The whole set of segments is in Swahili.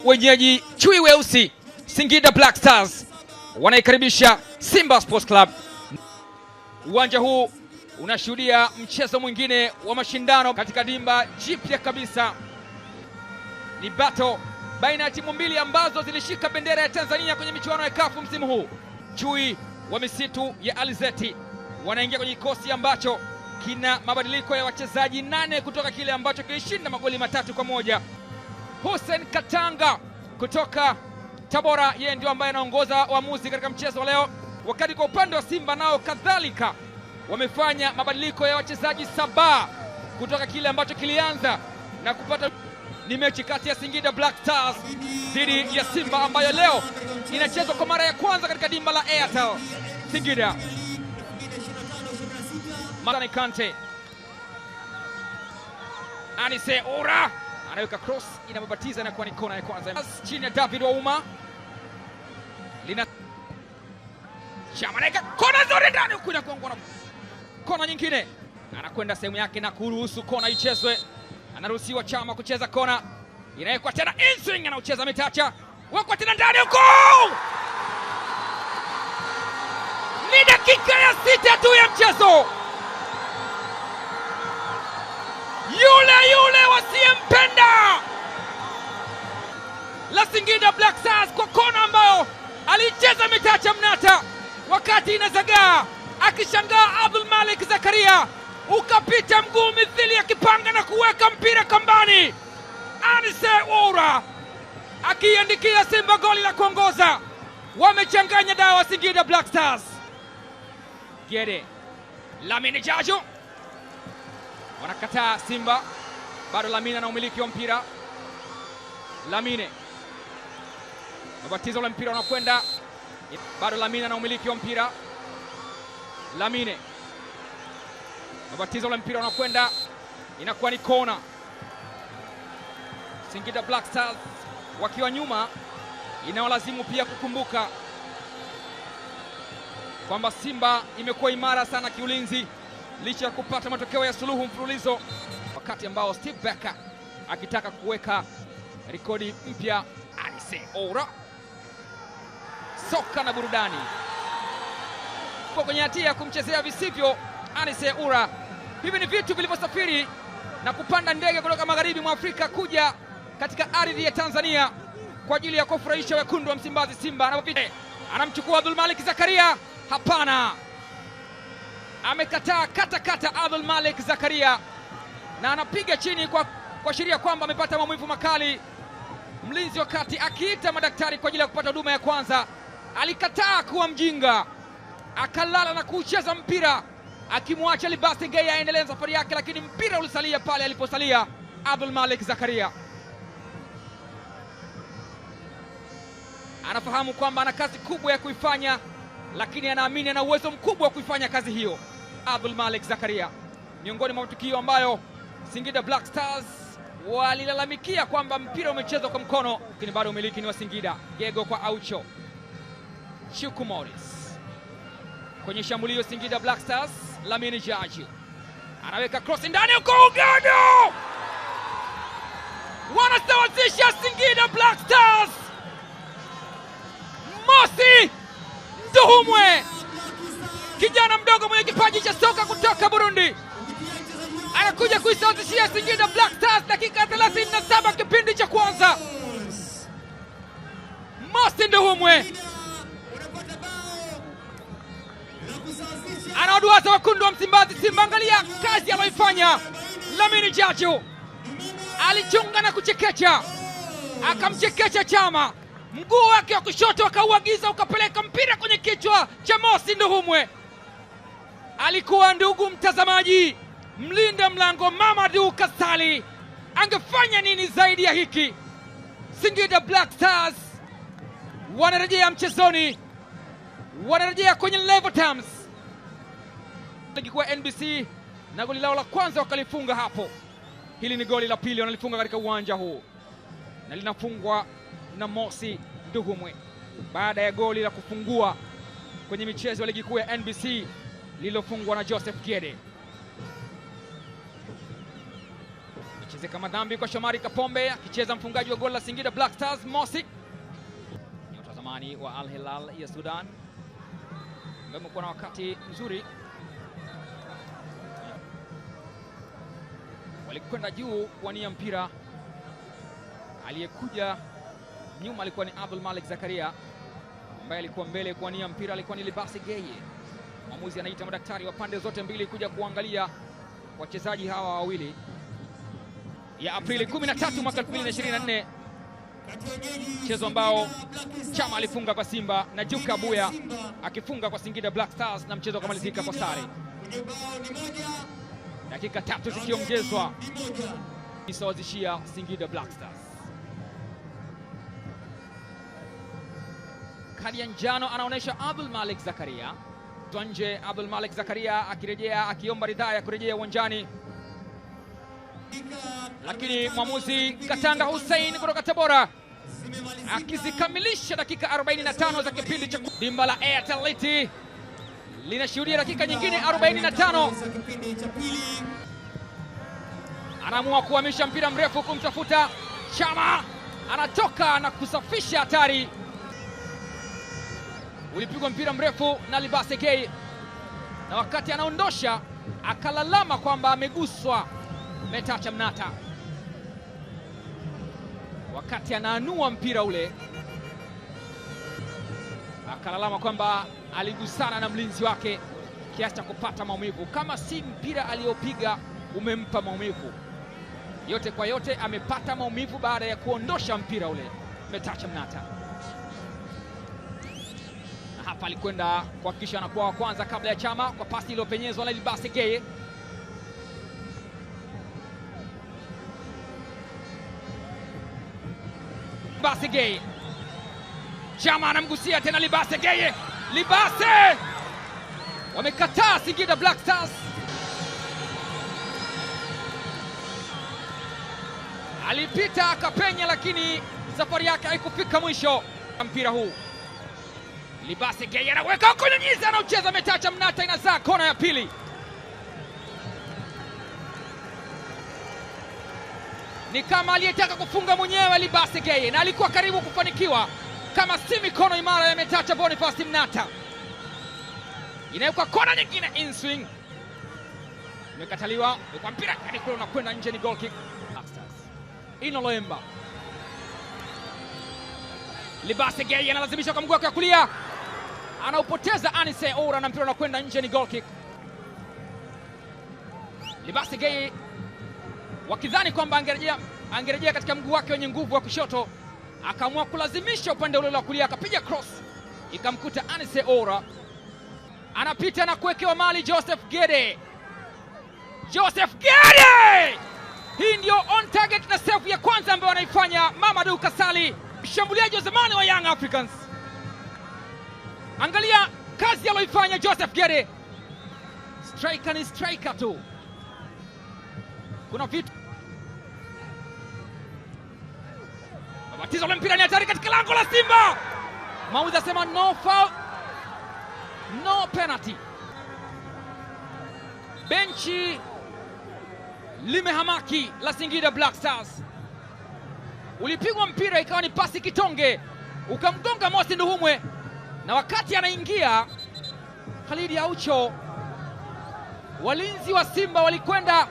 Wenyeji chui weusi Singida Black Stars wanaikaribisha Simba Sports Club. Uwanja huu unashuhudia mchezo mwingine wa mashindano katika dimba jipya kabisa. Ni battle baina ya timu mbili ambazo zilishika bendera ya Tanzania kwenye michuano ya CAF msimu huu. Chui wa misitu ya Alizeti wanaingia kwenye kikosi ambacho kina mabadiliko ya wachezaji 8 kutoka kile ambacho kilishinda magoli 3-1. Hussein Katanga kutoka Tabora, yeye ndio ambaye anaongoza waamuzi katika mchezo wa leo. Wakati kwa upande wa Simba nao kadhalika wamefanya mabadiliko ya wachezaji 7 kutoka kile ambacho kilianza na kupata. Ni mechi kati ya Singida Black Stars dhidi ya Simba ambayo leo inachezwa kwa mara ya kwanza katika dimba la Airtel Singida. Madani Kante, Anise Ora anaweka cross, inababatiza na kuwa ni kona ya kwanza chini ya David Wauma. Lina Chamaneka, kona nzuri ndani huku na kuongona. Kona nyingine, anakwenda sehemu yake na kuruhusu kona ichezwe. Anaruhusiwa Chama kucheza kona, inawekwa tena Inswing, anaucheza mitacha, wekwa tena ndani huko. Ni dakika ya 6 tu ya mchezo. Yule wasiyempenda la Singida Black Stars kwa kona ambayo alicheza mitacha Mnata wakati inazagaa, akishangaa Abdul Malik Zakaria ukapita mguu mithili ya kipanga na kuweka mpira kambani. Anise Ora akiandikia Simba goli la kuongoza. Wamechanganya dawa Singida Black Stars. Gede Lamine Jajo wanakataa Simba, bado Lamine na umiliki wa mpira. Lamine mabatizo la mpira unakwenda, bado Lamine na umiliki wa mpira. Lamine mabatizo la mpira unakwenda, inakuwa ni kona. Singida Black Stars wakiwa nyuma, inawalazimu pia kukumbuka kwamba Simba imekuwa imara sana kiulinzi licha ya kupata matokeo ya suluhu mfululizo, wakati ambao Steve Becker akitaka kuweka rekodi mpya. Anise Ora, soka na burudani kwa kwenye hatia ya kumchezea visivyo Anise Ora. Hivi ni vitu vilivyosafiri na kupanda ndege kutoka magharibi mwa Afrika kuja katika ardhi ya Tanzania kwa ajili ya kufurahisha wekundu wa Msimbazi Simba. Anamchukua Abdul Malik Zakaria, hapana, amekataa kata Abdul Malik Zakaria na anapiga chini kwa kuashiria kwamba amepata maumivu makali. Mlinzi wakati akiita madaktari kwa ajili ya kupata huduma ya kwanza, alikataa kuwa mjinga, akalala na kucheza mpira akimwacha Libasi Gay aendelee safari yake, lakini mpira ulisalia pale aliposalia Abdul Malik Zakaria. Anafahamu kwamba ana kazi kubwa ya kuifanya, lakini anaamini ana uwezo mkubwa wa kuifanya kazi hiyo. Abdul Malik Zakaria, miongoni mwa matukio ambayo Singida Black Stars walilalamikia kwamba mpira umechezwa kwa mkono, lakini bado umiliki ni wa Singida. Gego kwa Aucho, Shuku Morris kwenye shambulio Singida Black Stars. Lamine Jaji anaweka cross ndani huko, Ugando wanasawazisha Singida Black Stars. Mosi Nduhumwe, kijana mdogo mwenye kipaji cha soka kutoka Burundi, anakuja kuisawazishia Singida Black Stars dakika 37 kipindi cha kwanza. Mosi Nduhumwe anawaduaza wekundu wa Msimbazi Simba. Angalia kazi aloifanya Lamine Jajo, alichunga na kuchekecha, akamchekecha Chama, mguu wake wa kushoto akauagiza ukapeleka mpira kwenye kichwa cha Mosi Nduhumwe. Alikuwa, ndugu mtazamaji, mlinda mlango Mamadou Kasali. Angefanya nini zaidi ya hiki? Singida Black Stars wanarejea mchezoni, wanarejea kwenye level terms. Ligi kwa NBC na goli lao la kwanza wakalifunga hapo. Hili ni goli la pili wanalifunga katika uwanja huu, na linafungwa na Mosi Nduhumwe baada ya goli la kufungua kwenye michezo ya ligi kuu ya NBC lililofungwa na Joseph Gede. Akizeka madhambi kwa Shomari Kapombe, akicheza mfungaji wa goli la Singida Black Stars Mosi. Nyota zamani wa Al Hilal ya Sudan. Wamekuwa na wakati mzuri. Walikwenda juu kuwania mpira. Aliyekuja nyuma alikuwa ni Abdul Malik Zakaria, ambaye alikuwa mbele kuwania mpira alikuwa ni Libase Geye. Mwamuzi anaita madaktari wa pande zote mbili kuja kuangalia wachezaji hawa wawili. Ya Aprili 13 mwaka 2024, mchezo ambao Chama alifunga kwa Simba na Juka Buya akifunga kwa Singida Black Stars, na mchezo ukamalizika kwa sare. Dakika 3 zikiongezwa isawazishia Singida Black Stars. Kadi ya njano anaonyesha Abdul Malik Zakaria. Nje Abdul Malik Zakaria akirejea, akiomba ridhaa ya kurejea uwanjani, lakini mwamuzi Katanga Hussein kutoka Tabora akizikamilisha dakika 45 za kipindi cha dimba la Airtel Liti linashuhudia dakika nyingine 45. Anaamua kuhamisha mpira mrefu kumtafuta Chama, anatoka na kusafisha hatari. Ulipigwa mpira mrefu na Libase Geye, na wakati anaondosha akalalama kwamba ameguswa Metacha Mnata. Wakati anaanua mpira ule akalalama kwamba aligusana na mlinzi wake kiasi cha kupata maumivu. Kama si mpira aliyopiga umempa maumivu, yote kwa yote amepata maumivu baada ya kuondosha mpira ule Metacha Mnata. Hapa alikwenda kuhakikisha anakuwa wa kwanza kabla ya Chama kwa pasi iliyopenyezwa na Libase Geye. Libase Geye, Chama anamgusia tena Libase Geye. Libase wamekataa Singida Black Stars. Alipita akapenya, lakini safari yake haikufika mwisho. Mpira huu Libase Geye anaweka kunyunyiza, anaucheza Metacha Mnata, inazaa kona ya pili. Ni kama aliyetaka kufunga mwenyewe Libase Geye, na alikuwa karibu kufanikiwa kama si mikono imara ya Metacha Boniface Mnata. Inawekwa kona nyingine, in swing imekataliwa, kwa mpira kani kule unakwenda nje, ni goal kick. Ino Loemba, Libase Geye analazimisha kwa mguu wake wa kulia, anaupoteza Anise Ora na mpira unakwenda nje, ni goal kick. Libase Geye wakidhani kwamba angerejea katika mguu wake wenye nguvu wa kushoto, akaamua kulazimisha upande ule wa kulia, akapiga cross ikamkuta Anise Ora. Anapita na kuwekewa mali Joseph Gede. Joseph Gede! Hii ndio on target na save ya kwanza ambayo anaifanya Mamadou Kasali, mshambuliaji wa zamani wa Young Africans. Angalia kazi aliyoifanya Joseph Gede. Striker ni striker tu. Kuna vitu mabatizo la mpira ni hatari katika lango la Simba. Mauzi asema no foul, no penalty. Benchi limehamaki la Singida Black Stars. Ulipigwa mpira ikawa ni pasi kitonge, ukamgonga Mosi Nduhumwe, na wakati anaingia Khalid Aucho, walinzi wa Simba walikwenda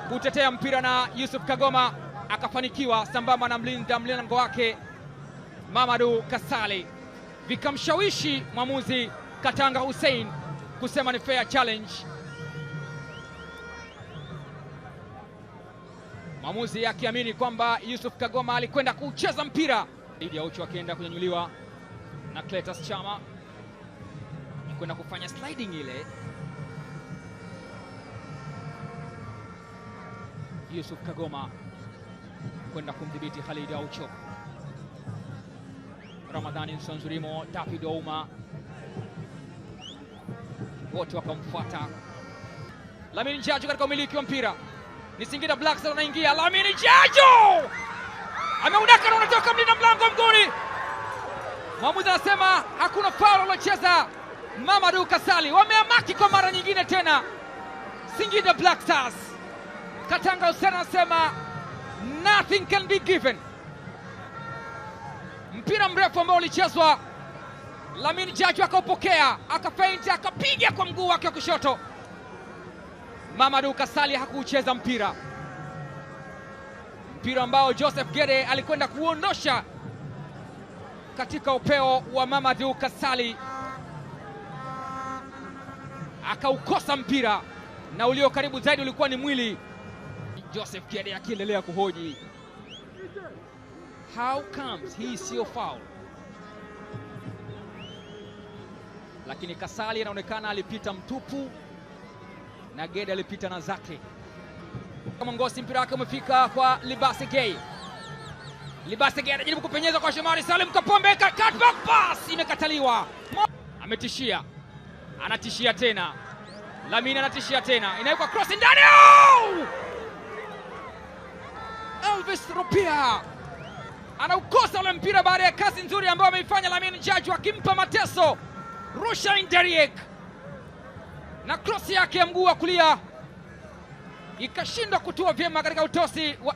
kutetea mpira na Yusuf Kagoma akafanikiwa sambamba na mlingo wake Mamadou Kasali, vikamshawishi mwamuzi Katanga Hussein kusema ni fair challenge. Mwamuzi akiamini kwamba Yusuf Kagoma alikwenda kucheza mpira. Khalid Aucho akienda kunyanyuliwa na Cletus Chama, kwenda kufanya sliding ile. Yusuf Kagoma kwenda kumdhibiti Khalid Aucho. Ramadhani Nsonzurimo, David Ouma, wote wakamfuata. Lamine Jajo katika umiliki wa mpira, ni Singida Black Stars anaingia. Lamine Jajo ameudaka na unatoka mlinda mlango mguni. Mwamuzi anasema hakuna foul alocheza Mamadou Kasali. Wameamaki kwa mara nyingine tena Singida Black Stars. Katanga Hussein anasema nothing can be given. Mpira mrefu ambao ulichezwa, Lamin Jaju akaupokea, akafeinti, akapiga kwa mguu wake wa kushoto. Mamadou Kasali hakucheza mpira ambao Joseph Gede alikwenda kuondosha katika upeo wa Mamadou Kasali, akaukosa mpira, na ulio karibu zaidi ulikuwa ni mwili. Joseph Gede akiendelea kuhoji how comes hii sio foul, lakini Kasali anaonekana alipita mtupu na Gede alipita na zake. Mongosi mpira wake umefika kwa Libase Gay. Libase Gay anajaribu kupenyeza kwa Shomari Salim Kapombe, cutback pass imekataliwa. Ametishia, anatishia tena. Lamine anatishia tena, inawekwa cross ndani. Elvis Rupia anaukosa ule mpira baada ya kazi nzuri ambayo ameifanya Lamin Jaju, akimpa mateso Rushain Deriek, na cross yake ya mguu wa kulia ikashindwa kutua vyema katika utosi wa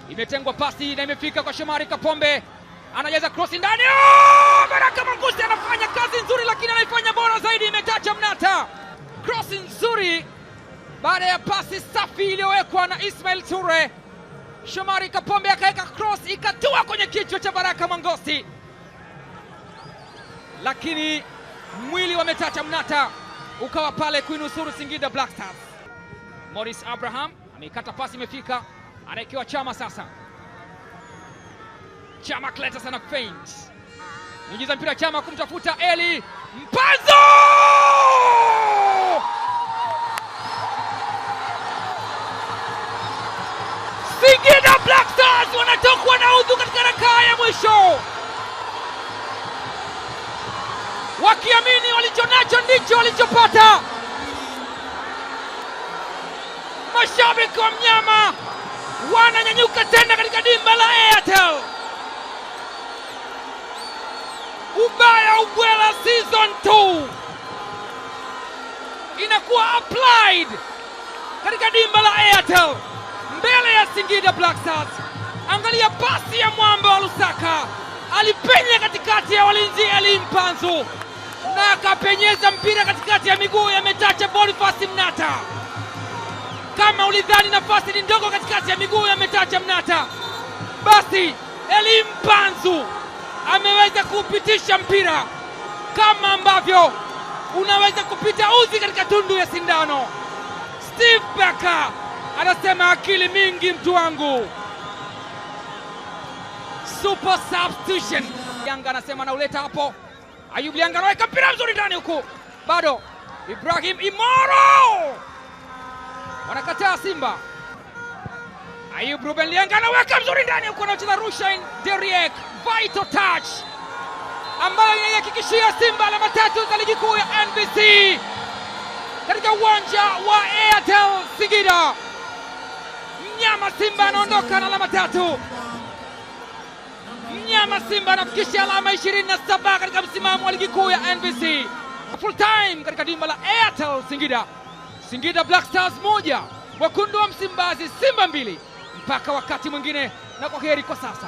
imetengwa pasi na imefika kwa Shomari Kapombe, anajaza cross ndani. Baraka Mangusi anafanya kazi nzuri, lakini anaifanya bora zaidi, imetacha mnata. Cross nzuri baada ya pasi safi iliyowekwa na Ismail Ture. Shomari Kapombe akaweka cross ikatua kwenye kichwa cha Baraka Mangusi, lakini mwili wa Metacha Mnata ukawa pale kuinusuru Singida Black Stars. Morris Abraham ameikata pasi, imefika, anaekewa Chama sasa. Chama kleta sana feint. Nijiza mpira Chama kumtafuta Eli Mpanzo! Singida Black Stars wanatokwa na udhu katika rakaa ya mwisho, wakiamini walichonacho ndicho walichopata. Mashabiki wa mnyama wananyanyuka tena katika dimba la Airtel. Ubaya Ubwela season 2 inakuwa applied katika dimba la Airtel mbele ya Singida Black Stars. Angalia pasi ya mwamba wa Lusaka, alipenya katikati ya walinzi Eli Mpanzu na akapenyeza mpira katikati ya miguu ya Metacha Boniface Mnata. Kama ulidhani nafasi ni ndogo katikati ya miguu ya Metacha Mnata, basi Eli Mpanzu ameweza kupitisha mpira kama ambavyo unaweza kupita uzi katika tundu ya sindano. Steve Becker anasema akili mingi mtu wangu. Super substitution. Yanga anasema anauleta hapo. Ayub Lianga anaweka mpira mzuri ndani huku. Bado Ibrahim Imoro wanakataa Simba. Ayub Ruben Lianga anaweka mzuri ndani huku, anacheza Rushain Deriek, vital touch ambayo inahakikishia Simba alama 3 za ligi kuu ya NBC katika uwanja wa Airtel Singida. Mnyama Simba anaondoka na alama 3. Mnyama Simba anafikisha alama 27 katika msimamo wa ligi kuu ya NBC. Full time katika dimba la Airtel Singida. Singida Black Stars 1, Wekundu wa Msimbazi Simba 2. Mpaka wakati mwingine, na kwa heri kwa sasa.